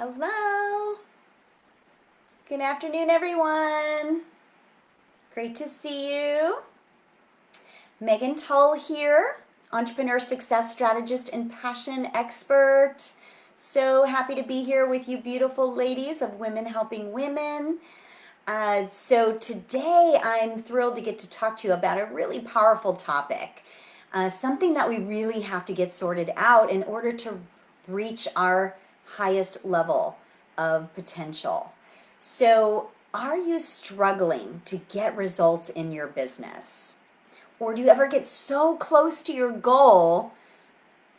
Hello. Good afternoon, everyone. Great to see you. Megan Tull here, entrepreneur success strategist and passion expert. So happy to be here with you beautiful ladies of Women Helping Women. So today I'm thrilled to get to talk to you about a really powerful topic, something that we really have to get sorted out in order to reach our highest level of potential. So, are you struggling to get results in your business? Or do you ever get so close to your goal,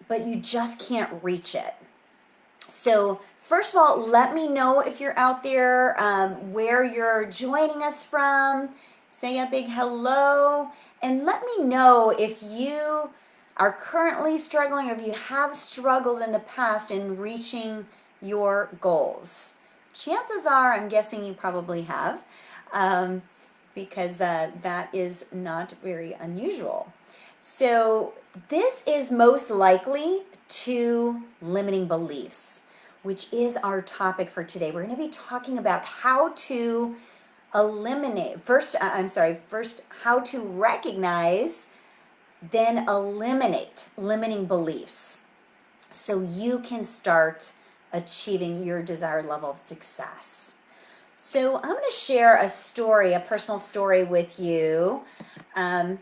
but you just can't reach it? So, first of all, let me know if you're out there, where you're joining us from. Say a big hello, and let me know if you are currently struggling or if you have struggled in the past in reaching your goals. Chances are, I'm guessing you probably have, because that is not very unusual. So, this is most likely to limiting beliefs, which is our topic for today. We're going to be talking about how to first, how to recognize, then eliminate limiting beliefs so you can start achieving your desired level of success. So, I'm going to share a story, a personal story with you. Again,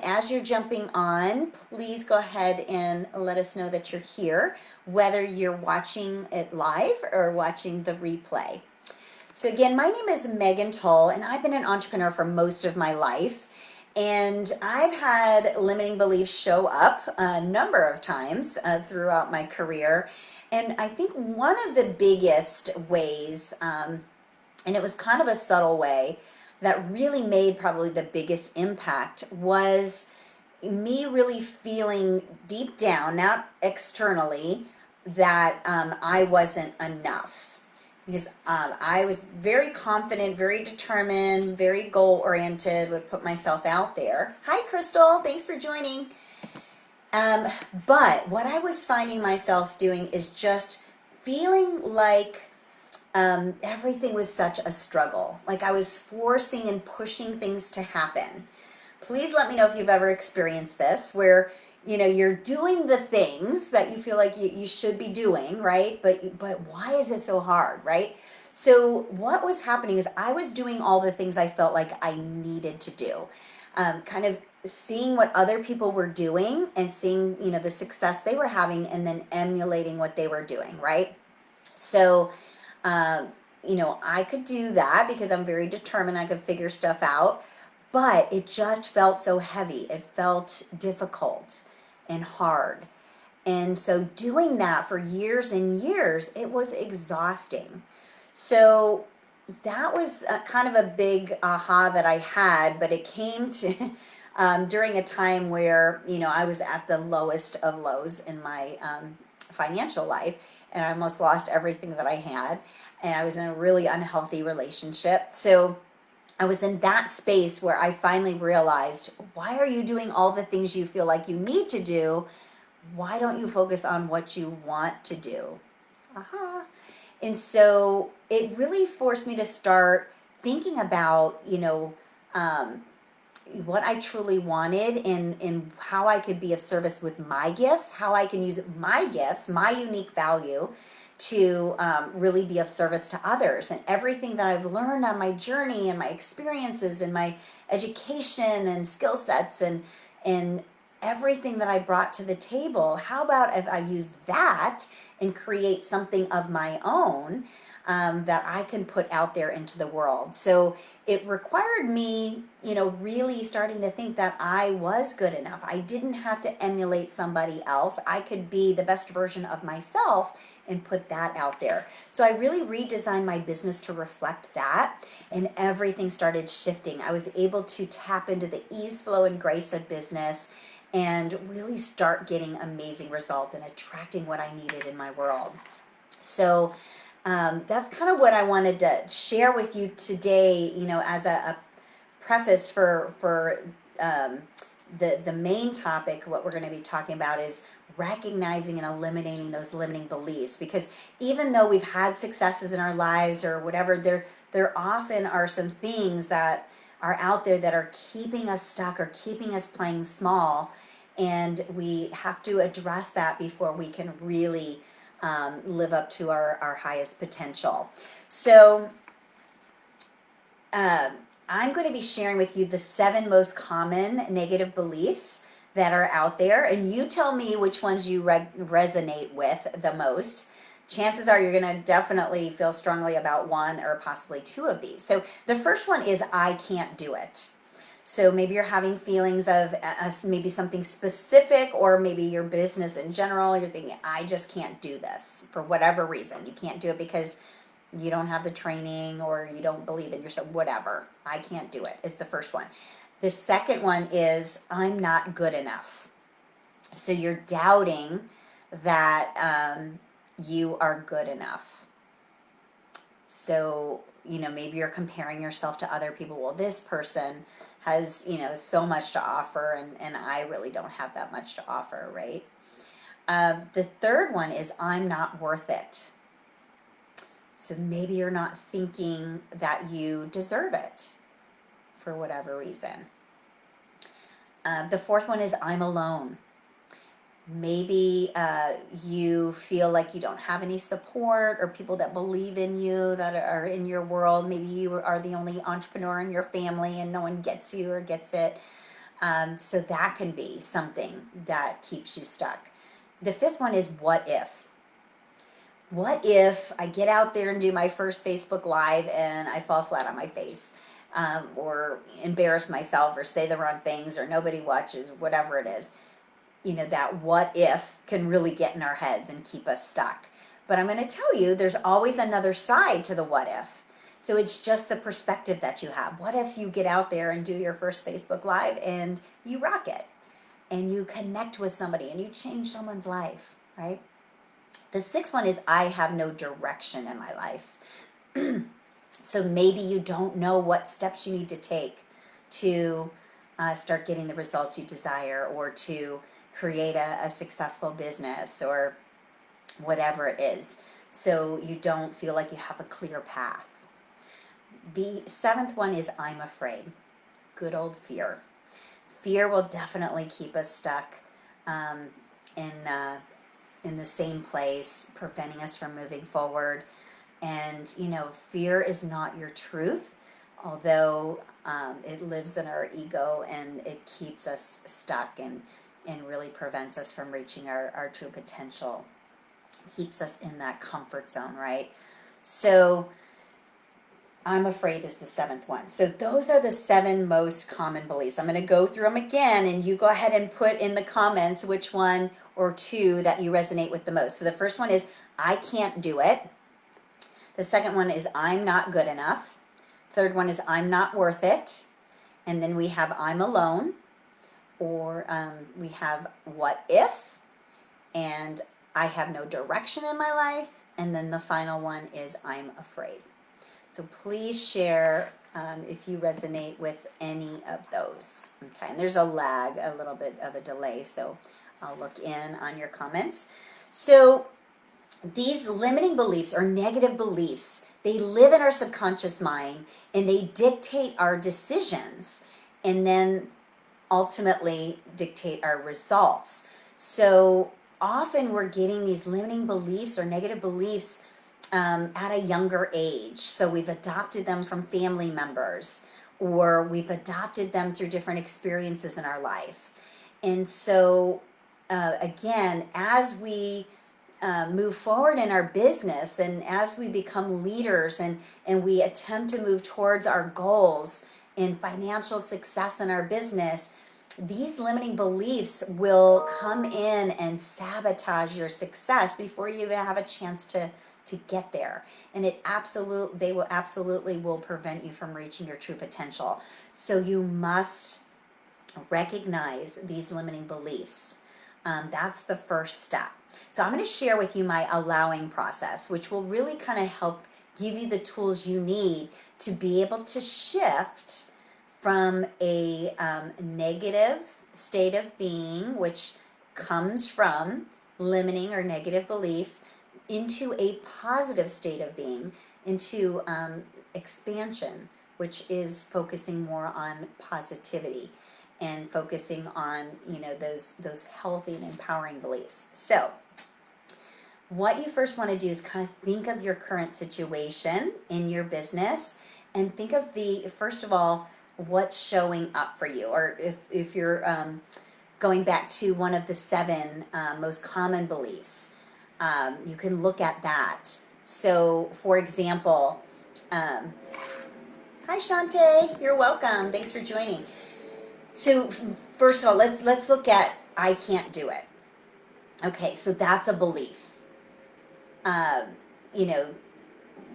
as you're jumping on, please go ahead and let us know that you're here, whether you're watching it live or watching the replay. So again, my name is Megan Tull, and I've been an entrepreneur for most of my life. And I've had limiting beliefs show up a number of times throughout my career. And I think one of the biggest ways, and it was kind of a subtle way, that really made probably the biggest impact was me really feeling deep down, not externally, that I wasn't enough. Because I was very confident, very determined, very goal oriented, would put myself out there. Hi, Crystal. Thanks for joining. But what I was finding myself doing is just feeling like everything was such a struggle. Like I was forcing and pushing things to happen. Please let me know if you've ever experienced this, where you're doing the things that you feel like you should be doing, right? But why is it so hard, right? So what was happening is I was doing all the things I felt like I needed to do, kind of seeing what other people were doing and seeing the success they were having, and then emulating what they were doing, right? So I could do that because I'm very determined. I could figure stuff out, but it just felt so heavy. It felt difficult and hard. And so doing that for years and years, it was exhausting. So that was kind of a big aha that I had, but it came to during a time where, I was at the lowest of lows in my financial life, and I almost lost everything that I had, and I was in a really unhealthy relationship. So I was in that space where I finally realized, why are you doing all the things you feel like you need to do? Why don't you focus on what you want to do? Aha. And so it really forced me to start thinking about, what I truly wanted, and how I could be of service with my gifts, how I can use my gifts, my unique value to really be of service to others. And everything that I've learned on my journey and my experiences and my education and skill sets and everything that I brought to the table, how about if I use that and create something of my own that I can put out there into the world? So it required me, really starting to think that I was good enough. I didn't have to emulate somebody else. I could be the best version of myself and put that out there. So I really redesigned my business to reflect that, and everything started shifting. I was able to tap into the ease, flow, and grace of business and really start getting amazing results and attracting what I needed in my world. So that's kind of what I wanted to share with you today, as a preface for the main topic. What we're going to be talking about is recognizing and eliminating those limiting beliefs, because even though we've had successes in our lives or whatever, there often are some things that are out there that are keeping us stuck or keeping us playing small, and we have to address that before we can really live up to our highest potential. So I'm going to be sharing with you the 7 most common negative beliefs that are out there, and you tell me which ones you resonate with the most. Chances are you're going to definitely feel strongly about one or possibly 2 of these. So the first one is I can't do it. So maybe you're having feelings of maybe something specific, or maybe your business in general. You're thinking, I just can't do this for whatever reason. You can't do it because you don't have the training or you don't believe in yourself, whatever. I can't do it is the first one. The second one is I'm not good enough. So you're doubting that you are good enough. So, maybe you're comparing yourself to other people. Well, this person has, so much to offer, and I really don't have that much to offer, right? The third one is I'm not worth it. So maybe you're not thinking that you deserve it for whatever reason. The fourth one is I'm alone. Maybe you feel like you don't have any support or people that believe in you, that are in your world. Maybe you are the only entrepreneur in your family and no one gets you or gets it. So that can be something that keeps you stuck. The fifth one is what if? What if I get out there and do my first Facebook Live and I fall flat on my face, or embarrass myself, or say the wrong things, or nobody watches, whatever it is? That what if can really get in our heads and keep us stuck. But I'm going to tell you, there's always another side to the what if. So it's just the perspective that you have. What if you get out there and do your first Facebook Live and you rock it, and you connect with somebody and you change someone's life, right? The sixth one is I have no direction in my life. So maybe you don't know what steps you need to take to start getting the results you desire, or to create a successful business, or whatever it is. So you don't feel like you have a clear path. The seventh one is I'm afraid. Good old fear. Fear will definitely keep us stuck in the same place, preventing us from moving forward. And fear is not your truth, although it lives in our ego, and it keeps us stuck and really prevents us from reaching our true potential. Keeps us in that comfort zone, right? So I'm afraid is the seventh one. So those are the 7 most common beliefs. I'm going to go through them again, and you go ahead and put in the comments which one or 2 that you resonate with the most. So the first one is I can't do it. The second one is I'm not good enough. Third one is I'm not worth it. And then we have I'm alone, or we have what if, and I have no direction in my life. And then the final one is I'm afraid. So please share if you resonate with any of those. Okay, and there's a lag, a little bit of a delay, so I'll look in on your comments. So these limiting beliefs or negative beliefs, they live in our subconscious mind, and they dictate our decisions, and then ultimately dictate our results. So often we're getting these limiting beliefs or negative beliefs at a younger age. So we've adopted them from family members, or we've adopted them through different experiences in our life. And so again, as we move forward in our business, and as we become leaders, and we attempt to move towards our goals in financial success in our business, these limiting beliefs will come in and sabotage your success before you even have a chance to get there. And they will absolutely prevent you from reaching your true potential. So you must recognize these limiting beliefs. That's the first step. So I'm going to share with you my allowing process, which will really kind of help give you the tools you need to be able to shift from a negative state of being, which comes from limiting or negative beliefs into a positive state of being, into expansion, which is focusing more on positivity and focusing on, you know, those healthy and empowering beliefs. So what you first want to do is kind of think of your current situation in your business and think of first of all, what's showing up for you. Or if you're going back to one of the 7 most common beliefs, you can look at that. So for example, hi Shante, you're welcome. Thanks for joining. So first of all, let's look at I can't do it. Okay, so that's a belief. You know,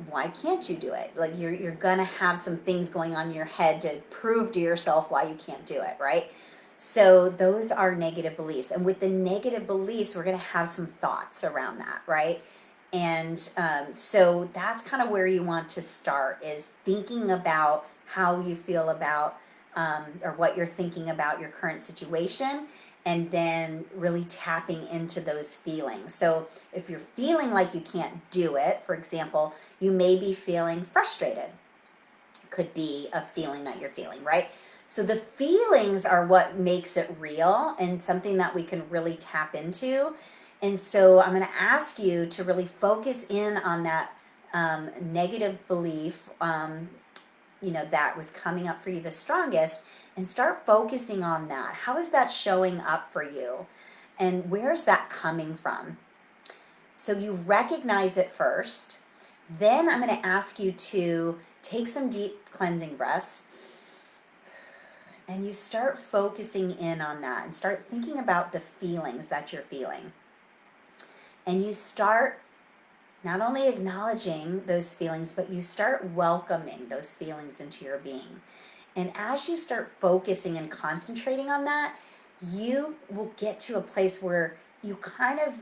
why can't you do it? Like you're gonna have some things going on in your head to prove to yourself why you can't do it, right? So those are negative beliefs, and with the negative beliefs, we're gonna have some thoughts around that, right? And so that's kind of where you want to start, is thinking about how you feel about or what you're thinking about your current situation, and then really tapping into those feelings. So if you're feeling like you can't do it, for example, you may be feeling frustrated. Could be a feeling that you're feeling, right? So the feelings are what makes it real and something that we can really tap into. And so I'm going to ask you to really focus in on that negative belief, you know, that was coming up for you the strongest, and start focusing on that. How is that showing up for you? And where's that coming from? So you recognize it first. Then I'm going to ask you to take some deep cleansing breaths, and you start focusing in on that and start thinking about the feelings that you're feeling. And you start not only acknowledging those feelings, but you start welcoming those feelings into your being. And as you start focusing and concentrating on that, you will get to a place where you kind of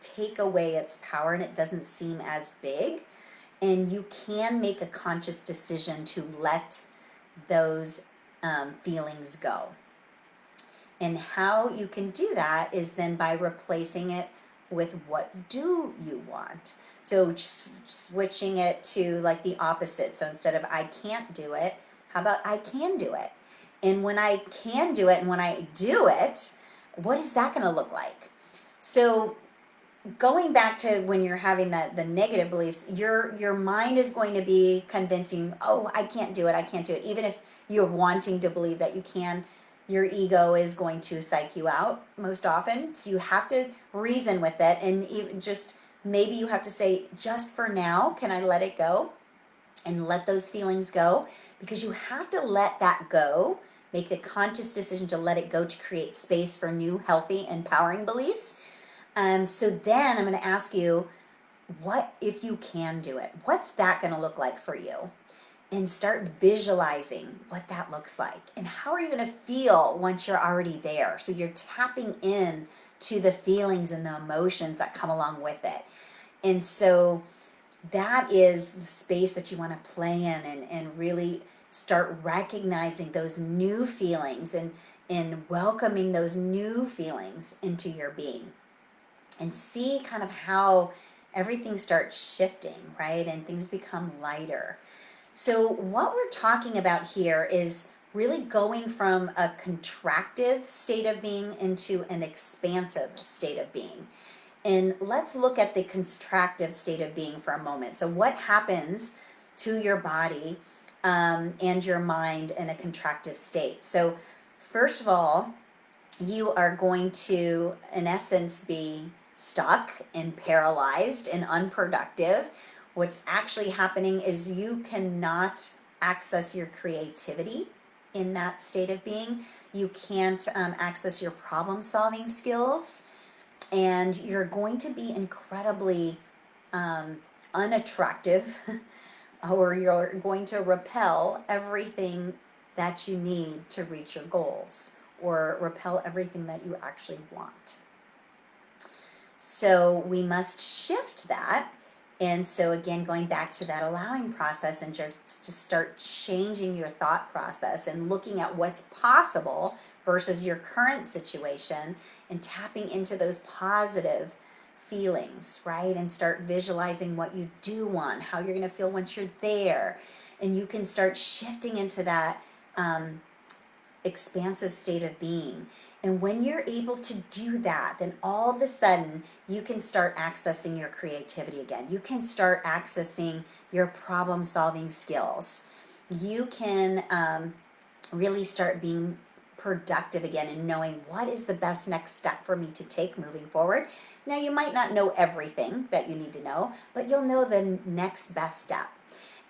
take away its power and it doesn't seem as big. And you can make a conscious decision to let those feelings go. And how you can do that is then by replacing it with what do you want. So switching it to like the opposite. So instead of I can't do it, how about I can do it? And when I can do it and when I do it, what is that going to look like? So going back to when you're having the negative beliefs, your mind is going to be convincing, oh, I can't do it, I can't do it. Even if you're wanting to believe that you can, your ego is going to psych you out most often. So you have to reason with it, and even just maybe you have to say, just for now, can I let it go? And let those feelings go, because you have to let that go. Make the conscious decision to let it go to create space for new, healthy, empowering beliefs. So then I'm going to ask you, what if you can do it? What's that going to look like for you? And start visualizing what that looks like. And how are you going to feel once you're already there? So you're tapping in to the feelings and the emotions that come along with it. And so that is the space that you want to play in, and really start recognizing those new feelings and welcoming those new feelings into your being. And see kind of how everything starts shifting, right? And things become lighter. So what we're talking about here is really going from a contractive state of being into an expansive state of being. And let's look at the contractive state of being for a moment. So what happens to your body and your mind in a contractive state? So first of all, you are going to, in essence, be stuck and paralyzed and unproductive. What's actually happening is you cannot access your creativity in that state of being. You can't access your problem-solving skills, and you're going to be incredibly unattractive, or you're going to repel everything that you need to reach your goals, or repel everything that you actually want. So we must shift that And so again, going back to that allowing process and just start changing your thought process and looking at what's possible versus your current situation and tapping into those positive feelings, right? And start visualizing what you do want, how you're going to feel once you're there. And you can start shifting into that expansive state of being. And when you're able to do that, then all of a sudden you can start accessing your creativity again. You can start accessing your problem solving skills. You can really start being productive again and knowing what is the best next step for me to take moving forward. Now, you might not know everything that you need to know, but you'll know the next best step.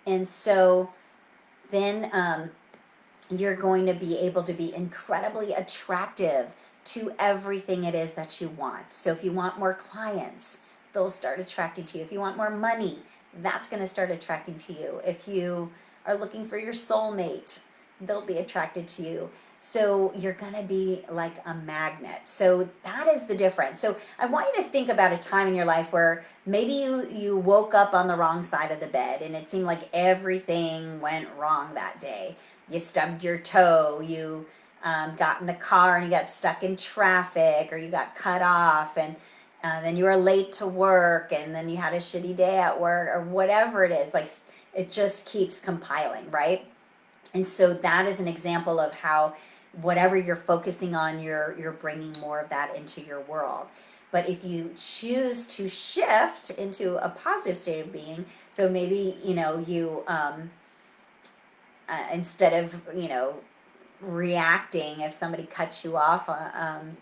And so then you're going to be able to be incredibly attractive to everything it is that you want. So if you want more clients, they'll start attracting to you. If you want more money, that's going to start attracting to you. If you are looking for your soulmate, they'll be attracted to you. So you're going to be like a magnet. So that is the difference. So I want you to think about a time in your life where maybe you woke up on the wrong side of the bed and it seemed like everything went wrong that day. You stubbed your toe, you got in the car and you got stuck in traffic, or you got cut off, and then you were late to work, and then you had a shitty day at work, or whatever it is. Like, it just keeps compiling, right? And so that is an example of how whatever you're focusing on, you're bringing more of that into your world. But if you choose to shift into a positive state of being, so maybe you instead of reacting if somebody cuts you off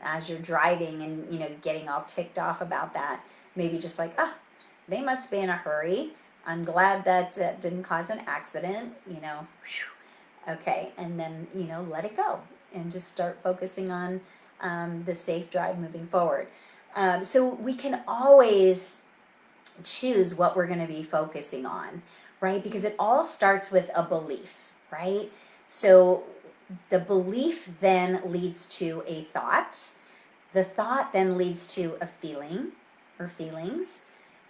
as you're driving and getting all ticked off about that, maybe just like, they must be in a hurry. I'm glad that didn't cause an accident. Okay, and then let it go and just start focusing on the safe drive moving forward. So we can always choose what we're going to be focusing on, right? Because it all starts with a belief, right? So the belief then leads to a thought. The thought then leads to a feeling or feelings.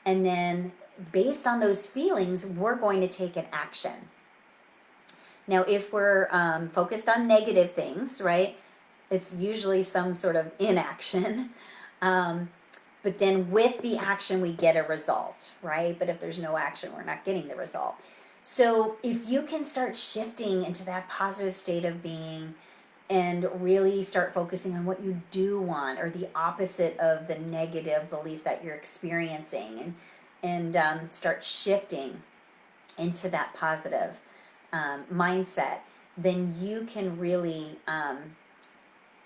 And then based on those feelings, we're going to take an action. Now, if we're focused on negative things, right, it's usually some sort of inaction. But then with the action, we get a result, right? But if there's no action, we're not getting the result. So if you can start shifting into that positive state of being and really start focusing on what you do want, or the opposite of the negative belief that you're experiencing, and start shifting into that positive mindset, then you can really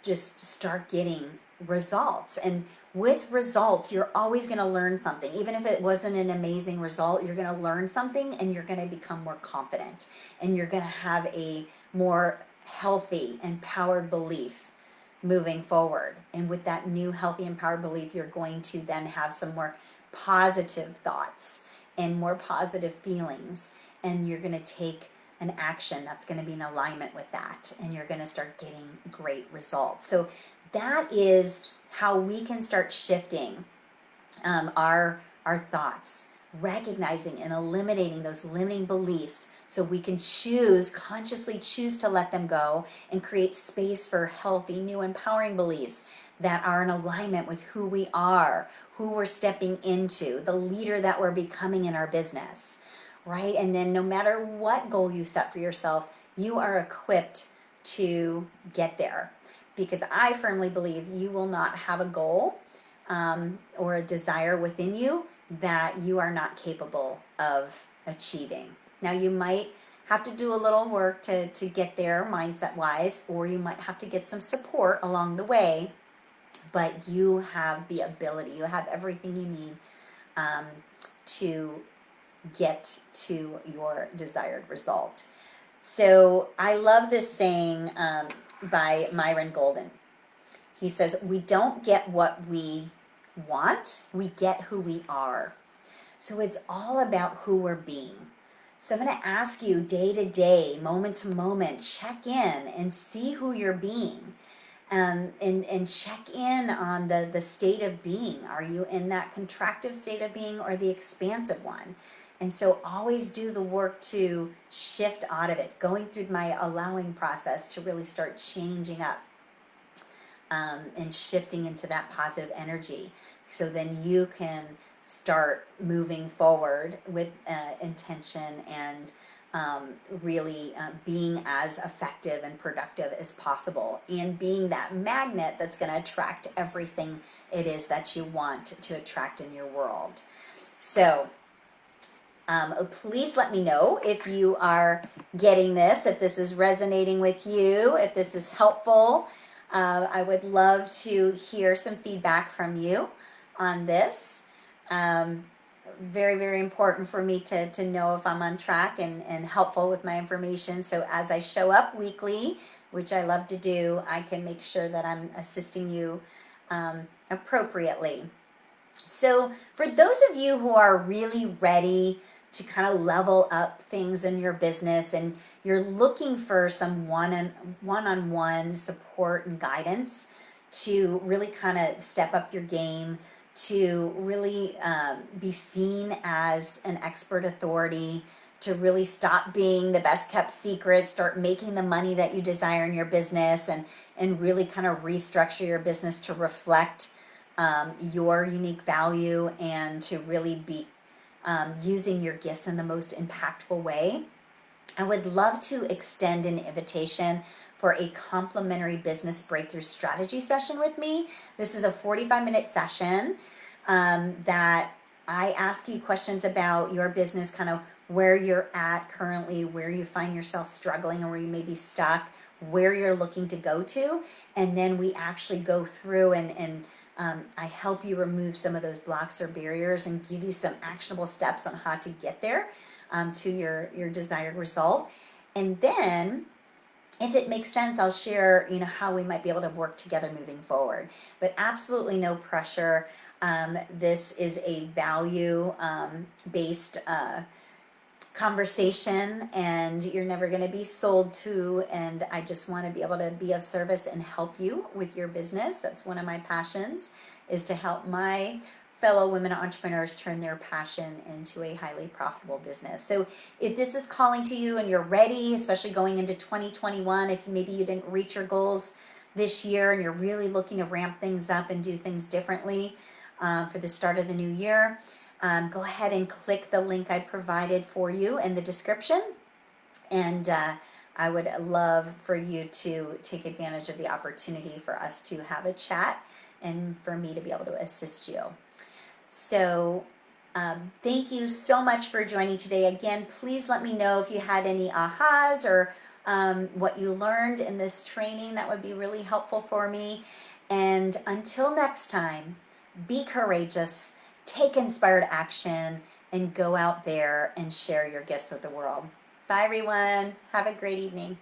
just start getting results. And with results, you're always going to learn something. Even if it wasn't an amazing result, you're going to learn something, and you're going to become more confident, and you're going to have a more healthy, empowered belief moving forward. And with that new healthy, empowered belief, you're going to then have some more positive thoughts and more positive feelings, and you're going to take an action that's going to be in alignment with that, and you're going to start getting great results. So that is how we can start shifting our thoughts, recognizing and eliminating those limiting beliefs, so we can consciously choose to let them go and create space for healthy, new, empowering beliefs that are in alignment with who we are, who we're stepping into, the leader that we're becoming in our business, right? And then no matter what goal you set for yourself, you are equipped to get there. Because I firmly believe you will not have a goal or a desire within you that you are not capable of achieving. Now, you might have to do a little work to get there mindset-wise, or you might have to get some support along the way, but you have the ability, you have everything you need to get to your desired result. So I love this saying by Myron Golden. He says, we don't get what we want, we get who we are. So it's all about who we're being. So I'm going to ask you day to day, moment to moment, check in and see who you're being. and check in on the state of being. Are you in that contractive state of being or the expansive one? And so always do the work to shift out of it, going through my allowing process to really start changing up and shifting into that positive energy. So then you can start moving forward with intention and really being as effective and productive as possible, and being that magnet that's going to attract everything it is that you want to attract in your world. So please let me know if you are getting this, if this is resonating with you, if this is helpful. I would love to hear some feedback from you on this. Very, very important for me to know if I'm on track and helpful with my information. So as I show up weekly, which I love to do, I can make sure that I'm assisting you appropriately. So for those of you who are really ready to kind of level up things in your business and you're looking for some one-on-one support and guidance to really kind of step up your game, to really be seen as an expert authority, to really stop being the best kept secret, start making the money that you desire in your business, and really kind of restructure your business to reflect your unique value and to really be using your gifts in the most impactful way. I would love to extend an invitation for a complimentary business breakthrough strategy session with me. This is a 45-minute session that I ask you questions about your business, kind of where you're at currently, where you find yourself struggling or where you may be stuck, where you're looking to go to, and then we actually go through and I help you remove some of those blocks or barriers and give you some actionable steps on how to get there to your desired result. And then if it makes sense, I'll share, how we might be able to work together moving forward. But absolutely no pressure. This is a value based conversation, and you're never going to be sold to, and I just want to be able to be of service and help you with your business. That's one of my passions, is to help my fellow women entrepreneurs turn their passion into a highly profitable business. So if this is calling to you and you're ready, especially going into 2021, if maybe you didn't reach your goals this year and you're really looking to ramp things up and do things differently for the start of the new year, go ahead and click the link I provided for you in the description, and I would love for you to take advantage of the opportunity for us to have a chat and for me to be able to assist you. So thank you so much for joining today. Again, please let me know if you had any ahas or what you learned in this training. That would be really helpful for me. And until next time, be courageous, take inspired action, and go out there and share your gifts with the world. Bye, everyone. Have a great evening.